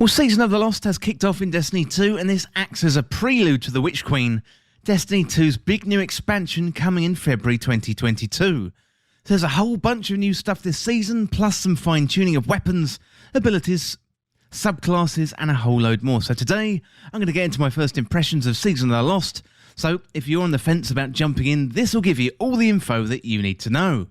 Well, Season of the Lost has kicked off in Destiny 2, and this acts as a prelude to the Witch Queen, Destiny 2's big new expansion coming in February 2022. There's a whole bunch of new stuff this season, plus some fine-tuning of weapons, abilities, subclasses, and a whole load more. So today, I'm going to get into my first impressions of Season of the Lost. So if you're on the fence about jumping in, this will give you all the info that you need to know.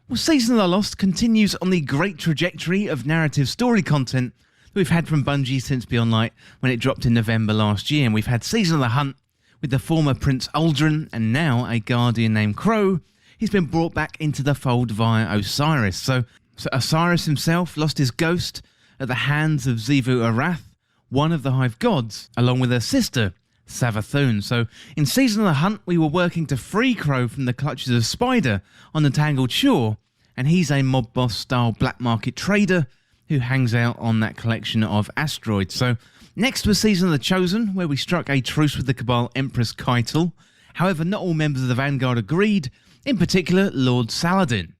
Well, Season of the Lost continues on the great trajectory of narrative story content that we've had from Bungie since Beyond Light when it dropped in November last year. And we've had Season of the Hunt with the former Prince Aldrin and now a Guardian named Crow. He's been brought back into the fold via Osiris. So Osiris himself lost his ghost at the hands of Xivu Arath, one of the Hive Gods, along with her sister, Savathun. So in Season of the Hunt, we were working to free Crow from the clutches of Spider on the Tangled Shore, and he's a mob boss style black market trader who hangs out on that collection of asteroids. So next was Season of the Chosen, where we struck a truce with the Cabal Empress Keitel. However, not all members of the Vanguard agreed, in particular Lord Saladin.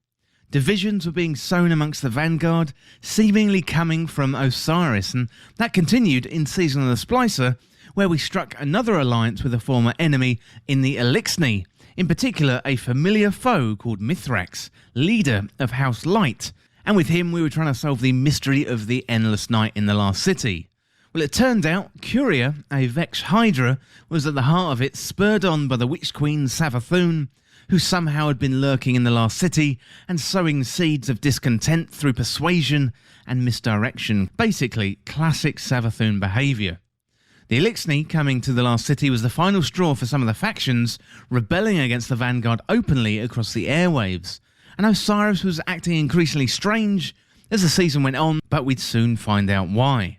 Divisions were being sown amongst the Vanguard, seemingly coming from Osiris, and that continued in Season of the Splicer, where we struck another alliance with a former enemy in the Elixni, in particular a familiar foe called Mithrax, leader of House Light, and with him we were trying to solve the mystery of the Endless Night in the Last City. Well, it turned out Curia, a Vex Hydra, was at the heart of it, spurred on by the Witch Queen Savathun, who somehow had been lurking in the Last City and sowing seeds of discontent through persuasion and misdirection. Basically, classic Savathun behaviour. The Elixni coming to the Last City was the final straw for some of the factions, rebelling against the Vanguard openly across the airwaves. And Osiris was acting increasingly strange as the season went on, but we'd soon find out why.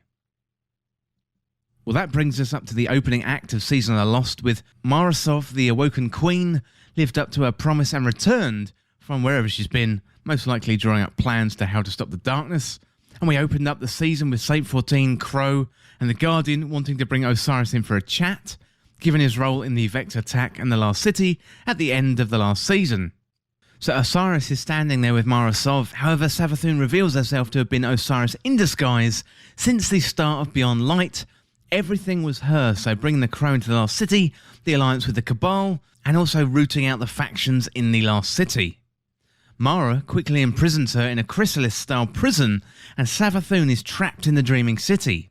Well, that brings us up to the opening act of Season of the Lost, with Marasov, the Awoken Queen, lived up to her promise and returned from wherever she's been, most likely drawing up plans to how to stop the darkness. And we opened up the season with Saint 14, Crow, and the Guardian wanting to bring Osiris in for a chat, given his role in the Vex attack and the Last City at the end of the last season. So Osiris is standing there with Marasov. However, Savathun reveals herself to have been Osiris in disguise since the start of Beyond Light. Everything was her, so bringing the Crow into the Last City, the alliance with the Cabal, and also rooting out the factions in the Last City. Mara quickly imprisons her in a chrysalis-style prison, and Savathun is trapped in the Dreaming City.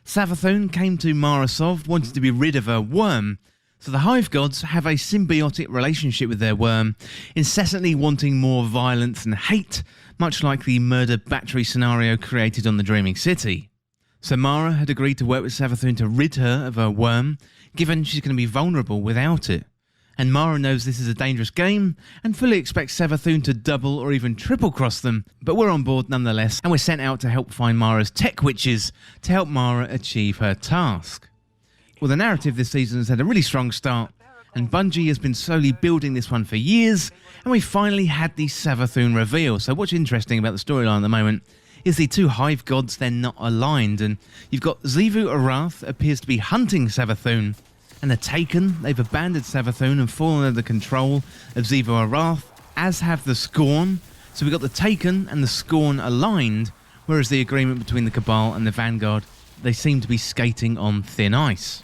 Savathun came to Marasov wanting to be rid of her worm, so the Hive Gods have a symbiotic relationship with their worm, incessantly wanting more violence and hate, much like the murder battery scenario created on the Dreaming City. So Mara had agreed to work with Savathun to rid her of her worm, given she's going to be vulnerable without it. And Mara knows this is a dangerous game and fully expects Savathun to double or even triple cross them, but we're on board nonetheless, and we're sent out to help find Mara's tech witches to help Mara achieve her task. Well, the narrative this season has had a really strong start, and Bungie has been slowly building this one for years, and we finally had the Savathun reveal. So what's interesting about the storyline at the moment is the two Hive Gods, they're not aligned, and you've got Xivu Arath appears to be hunting Savathun, and the Taken, they've abandoned Savathun and fallen under the control of Xivu Arath, as have the Scorn. So we've got the Taken and the Scorn aligned, whereas the agreement between the Cabal and the Vanguard, they seem to be skating on thin ice.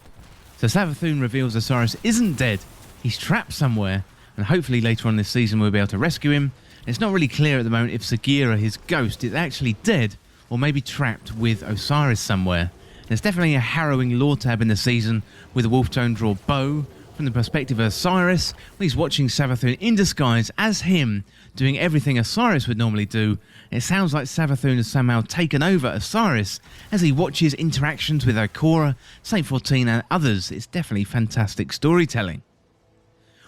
So Savathun reveals Osiris isn't dead, he's trapped somewhere, and hopefully later on this season we'll be able to rescue him. It's not really clear at the moment if Sagira, his ghost, is actually dead or maybe trapped with Osiris somewhere. There's definitely a harrowing lore tab in the season with a Wolftone draw bow from the perspective of Osiris, when he's watching Savathun in disguise as him, doing everything Osiris would normally do. It sounds like Savathun has somehow taken over Osiris as he watches interactions with Ikora, Saint 14 and others. It's definitely fantastic storytelling.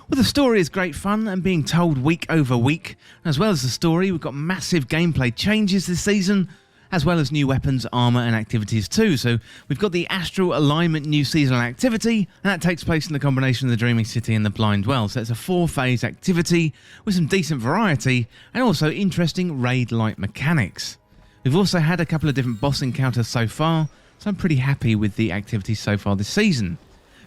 Well, the story is great fun and being told week over week. As well as the story, we've got massive gameplay changes this season, as well as new weapons, armour and activities too. So we've got the Astral Alignment new seasonal activity, and that takes place in the combination of the Dreaming City and the Blind Well. So it's a 4-phase activity with some decent variety and also interesting raid-like mechanics. We've also had a couple of different boss encounters so far, so I'm pretty happy with the activities so far this season.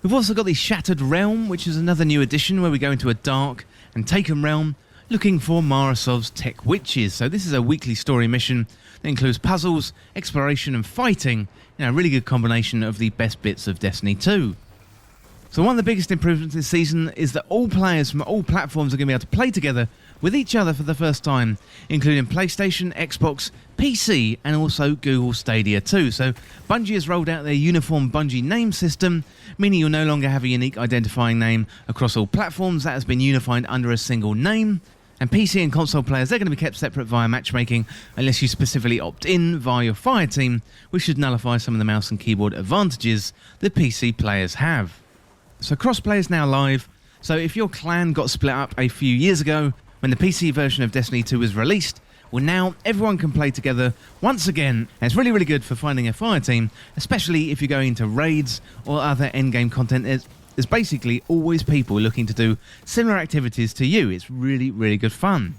We've also got the Shattered Realm, which is another new addition where we go into a dark and taken realm, looking for Marasov's Tech Witches. So this is a weekly story mission that includes puzzles, exploration and fighting, a really good combination of the best bits of Destiny 2. So one of the biggest improvements this season is that all players from all platforms are going to be able to play together with each other for the first time, including PlayStation, Xbox, PC and also Google Stadia too. So Bungie has rolled out their uniform Bungie name system, meaning you'll no longer have a unique identifying name across all platforms. That has been unified under a single name. And PC and console players, they're going to be kept separate via matchmaking unless you specifically opt in via your Fire team, which should nullify some of the mouse and keyboard advantages that PC players have. So crossplay is now live, so if your clan got split up a few years ago when the PC version of Destiny 2 was released, well now everyone can play together once again, and it's really good for finding a Fire team, especially if you're going into raids or other endgame content. There's basically always people looking to do similar activities to you. It's really good fun.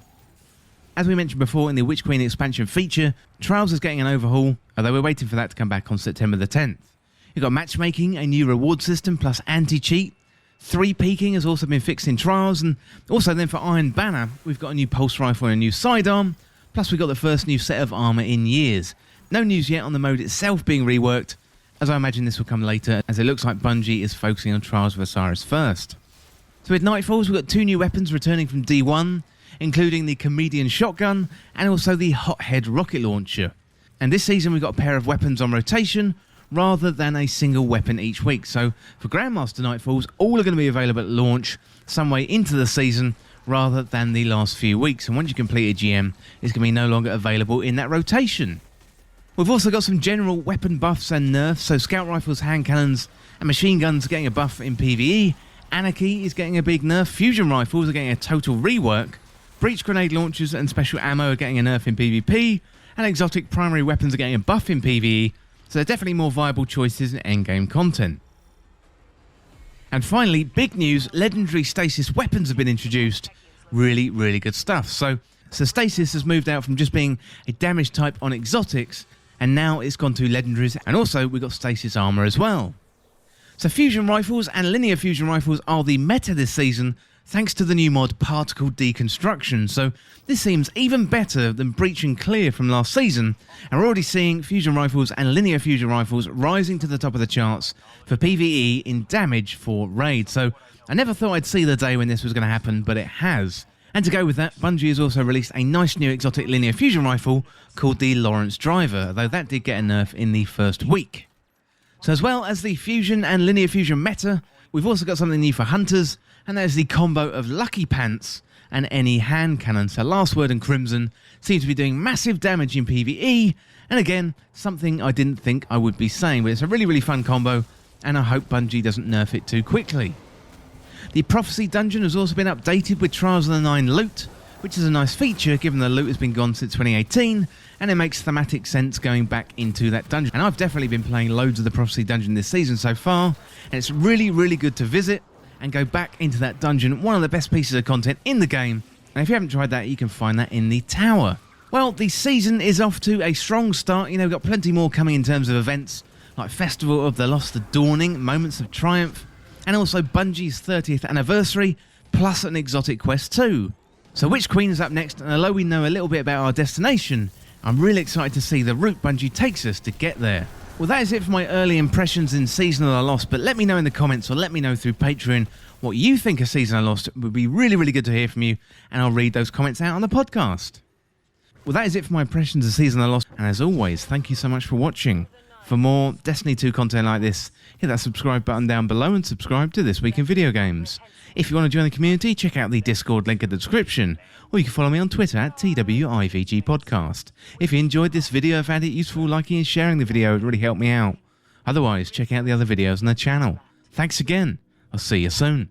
As we mentioned before in the Witch Queen expansion feature, Trials is getting an overhaul, although we're waiting for that to come back on September the 10th. You've got matchmaking, a new reward system plus anti-cheat. 3-peaking has also been fixed in Trials, and also then for Iron Banner, we've got a new pulse rifle and a new sidearm, plus we've got the first new set of armour in years. No news yet on the mode itself being reworked, as I imagine this will come later, as it looks like Bungie is focusing on Trials of Osiris first. So with Nightfalls, we've got 2 new weapons returning from D1, including the Comedian Shotgun and also the Hothead Rocket Launcher. And this season we've got a pair of weapons on rotation, rather than a single weapon each week. So for Grandmaster Nightfalls, all are going to be available at launch, some way into the season, rather than the last few weeks. And once you complete a GM, it's going to be no longer available in that rotation. We've also got some general weapon buffs and nerfs, so scout rifles, hand cannons and machine guns are getting a buff in PvE, Anarchy is getting a big nerf, fusion rifles are getting a total rework, breach grenade launchers and special ammo are getting a nerf in PvP, and exotic primary weapons are getting a buff in PvE, so they're definitely more viable choices in endgame content. And finally, big news, legendary stasis weapons have been introduced. Really good stuff. So stasis has moved out from just being a damage type on exotics, and now it's gone to legendaries, and also we've got stasis armor as well. So fusion rifles and linear fusion rifles are the meta this season, thanks to the new mod Particle Deconstruction. So this seems even better than Breach and Clear from last season, and we're already seeing fusion rifles and linear fusion rifles rising to the top of the charts for PvE in damage for raids. So I never thought I'd see the day when this was going to happen, but it has. And to go with that, Bungie has also released a nice new exotic linear fusion rifle called the Lawrence Driver, though that did get a nerf in the first week. So as well as the fusion and linear fusion meta, we've also got something new for hunters, and that is the combo of Lucky Pants and any hand cannon. So Last Word and Crimson seem to be doing massive damage in PvE, and again, something I didn't think I would be saying, but it's a really fun combo, and I hope Bungie doesn't nerf it too quickly. The Prophecy Dungeon has also been updated with Trials of the 9 loot, which is a nice feature given the loot has been gone since 2018, and it makes thematic sense going back into that dungeon. And I've definitely been playing loads of the Prophecy Dungeon this season so far, and it's really good to visit and go back into that dungeon, one of the best pieces of content in the game, and if you haven't tried that, you can find that in the tower. Well, the season is off to a strong start. We've got plenty more coming in terms of events, like Festival of the Lost, The Dawning, Moments of Triumph, and also Bungie's 30th anniversary, plus an exotic quest too. So Witch Queen is up next, and although we know a little bit about our destination, I'm really excited to see the route Bungie takes us to get there. Well, that is it for my early impressions in Season of the Lost, but let me know in the comments or let me know through Patreon what you think of Season of the Lost. It would be really good to hear from you, and I'll read those comments out on the podcast. Well, that is it for my impressions of Season of the Lost, and as always, thank you so much for watching. For more Destiny 2 content like this, hit that subscribe button down below and subscribe to This Week in Video Games. If you want to join the community, check out the Discord link in the description, or you can follow me on Twitter at TWIVG Podcast. If you enjoyed this video and found it useful, liking and sharing the video would really help me out. Otherwise, check out the other videos on the channel. Thanks again. I'll see you soon.